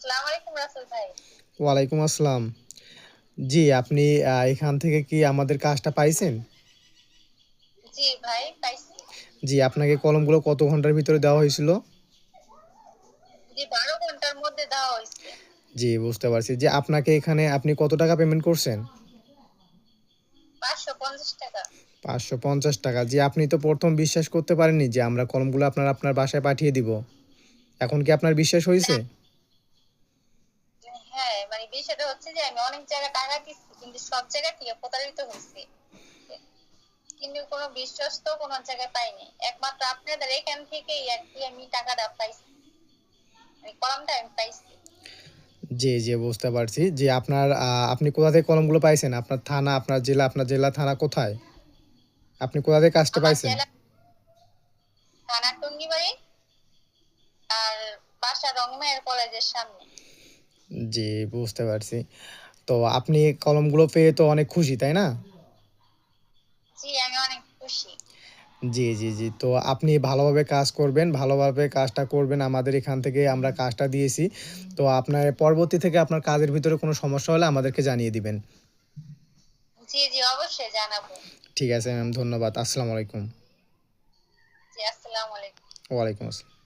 আসসালামু আলাইকুম রাসেল ভাই। ওয়ালাইকুম আসসালাম। জি, আপনি এখান থেকে কি আমাদের কাজটা পাইছেন? জি ভাই পাইছি। জি, আপনাকে কলমগুলো কত ঘন্টার ভিতরে দেওয়া হয়েছিল? জি ১২ ঘন্টার মধ্যে দেওয়া হইছে। জি, বুঝতে পারছি। যে আপনাকে এখানে আপনি কত টাকা পেমেন্ট করছেন? ৳৫৫০। ৳৫৫০। জি, আপনি তো ১ম বিশ্বাস করতে পারেননি যে আমরা কলমগুলো আপনার বাসায় পাঠিয়ে দিব। এখন কি আপনার বিশ্বাস না, হইছে? হ্যাঁ, মানে বিষয়টা হচ্ছে যে আমি অনেক জায়গায় টাকা দিচ্ছি কিন্তু সব জায়গা থেকে প্রতারিত হইছি। কিন্তু কোনো বিশ্বস্ত কোনো জায়গায় পাইনি। একমাত্র আপনাদের এখান থেকেই আরকি আমি টাকাটা পাইছি। মানে কলমটা আমি পাইছি। জি, জি, বুঝতে পারছি। জি, আপনি কোথা থেকে কলমগুলো পাইছেন? আপনার জেলা, থানা কোথায়? আপনি কোথা থেকে কাজটা আমার পাইছেন? জেলা থানা টঙ্গিবাড়ি আর বাসা রংমায়ের কলেজের সামনে। জি, বুঝতে পারছি। তো আপনি কলমগুলো পেয়ে তো অনেক খুশি, তাই না? জি, আমি অনেক খুশি। জি, জি, জি। তো আপনি ভালোভাবে কাজ করবেন, ভালোভাবে কাজটা করবেন। আমাদের এখান থেকে আমরা কাজটা দিয়েছি। তো আপনার পরবর্তী থেকে আপনার কাজের ভিতরে কোনো সমস্যা হলে আমাদেরকে জানিয়ে দিবেন। জি, জি, অবশ্যই জানাবো। ঠিক আছে ম্যাম, ধন্যবাদ। আসসালামু আলাইকুম। জি, আসসালামু আলাইকুম। ওয়ালাইকুম আসসালাম।